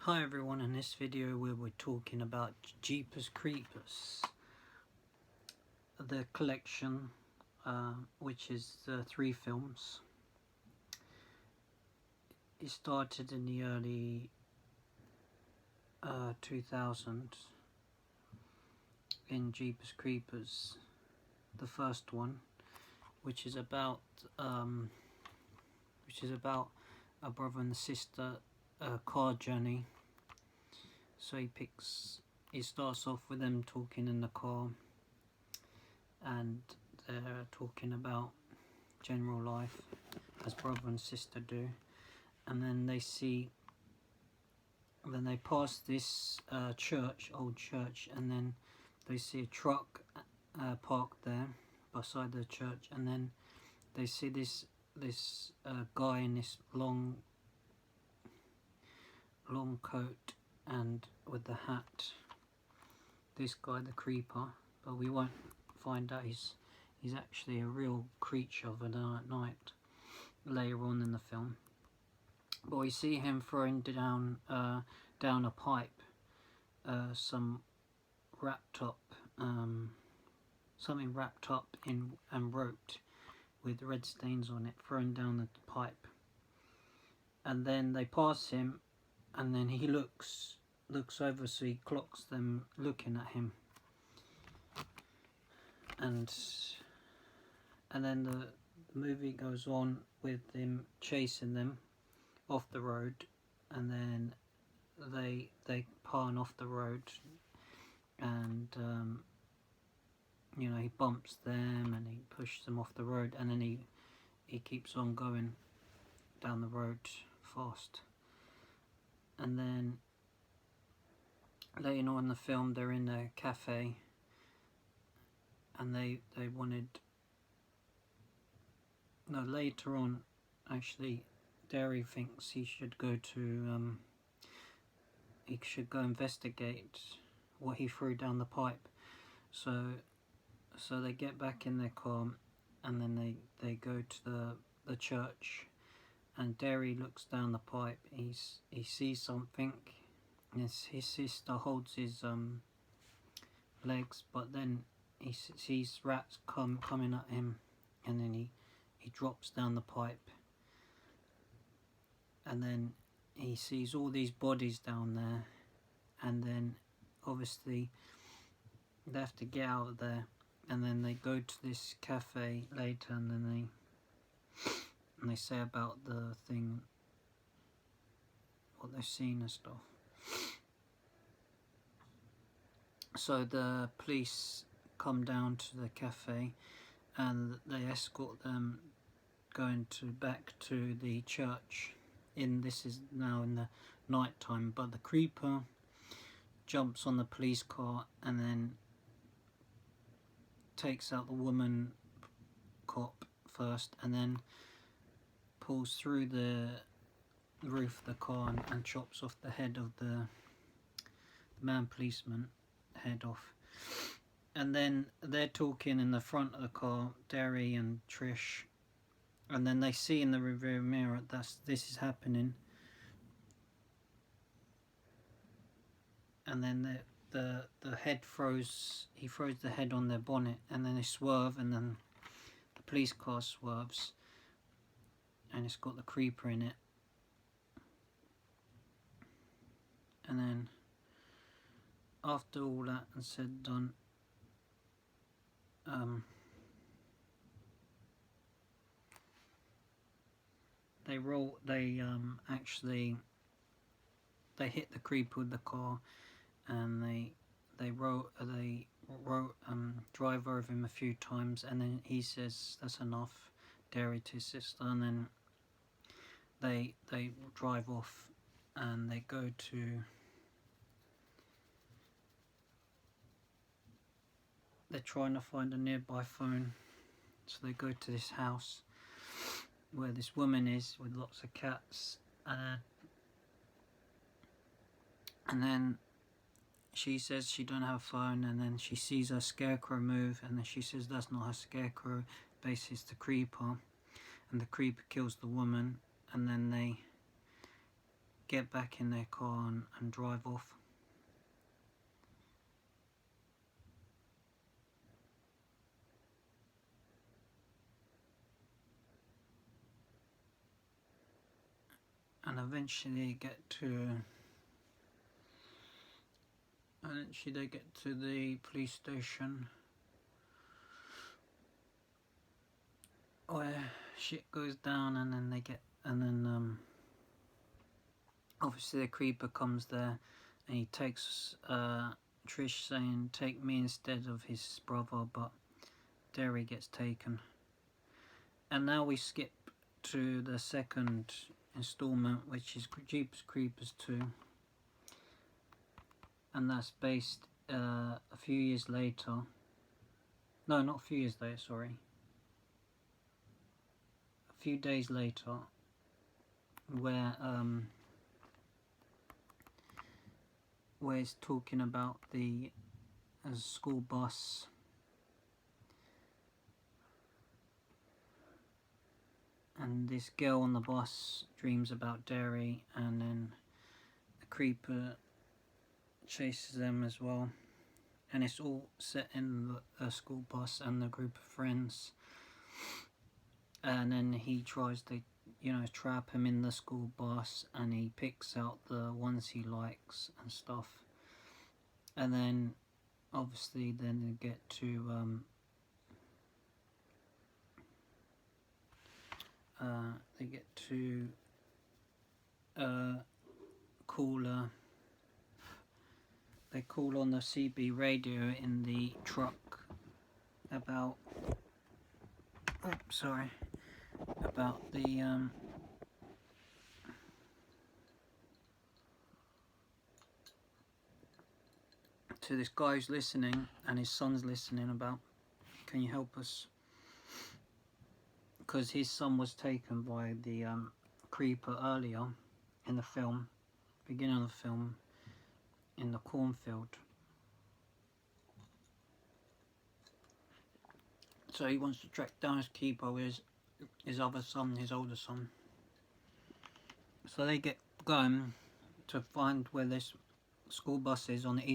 Hi everyone, in this video we're talking about Jeepers Creepers, the collection, which is 3 films. It started in the early 2000s in Jeepers Creepers, the first one, which is about a brother and sister car journey. So he starts off with them talking in the car, and they're talking about general life as brother and sister do, and then they pass this old church, and then they see a truck parked there beside the church, and then they see this guy in this long coat and with the hat, this guy the creeper, but we won't find out he's actually a real creature of the night later on in the film. But we see him throwing down a pipe, something wrapped up in and wrote with red stains on it, thrown down the pipe. And then they pass him, and then he looks over, so he clocks them looking at him, and then the movie goes on with him chasing them off the road, and then they pan off the road, and he bumps them and he pushes them off the road, and then he keeps on going down the road fast. And then later on in the film, they're in a cafe, and later on, actually, Derry thinks he should go investigate what he threw down the pipe. So they get back in their car, and then they go to the church, and Derry looks down the pipe. He sees something. His sister holds his legs, but then he sees rats coming at him, and then he drops down the pipe, and then he sees all these bodies down there, and then obviously they have to get out of there, and then they go to this cafe later, and then they say about the thing, what they've seen and stuff. So the police come down to the cafe, and they escort them back to the church. This is now in the night time, but the creeper jumps on the police car and then takes out the woman cop first, and then pulls through the roof of the car and chops off the head of the man policeman head off. And then they're talking in the front of the car, Derry and Trish, and then they see in the rearview mirror this is happening, and then the head throws the head on their bonnet, and then they swerve, and then the police car swerves, and it's got the creeper in it. And then after all that and said and done, they hit the creeper with the car, and they drive over him a few times, and then he says that's enough, Derry to his sister, and then they drive off, and they go to they're trying to find a nearby phone, so they go to this house where this woman is with lots of cats, and then she says she don't have a phone, and then she sees a scarecrow move, and then she says that's not a scarecrow, basically it's the creeper, and the creeper kills the woman, and then get back in their car and drive off. And eventually they get to the police station where shit goes down, and then obviously the creeper comes there, and he takes Trish, saying take me instead of his brother, but Derry gets taken. And now we skip to the second installment, which is Jeepers Creepers 2, and that's based a few years later. No, not a few years later, sorry. A few days later, where it's talking about the school bus. And this girl on the bus dreams about Derry, and then the creeper chases them as well. And it's all set in the school bus and the group of friends. And then he tries to, trap him in the school bus, and he picks out the ones he likes and stuff. And then, obviously, then they get to they call on the CB radio in the truck about the to this guy who's listening, and his son's listening, about, can you help us? Because his son was taken by the creeper earlier in the film, beginning of the film, in the cornfield. So he wants to track down his keeper with his other son, his older son. So they get going to find where this school bus is on the east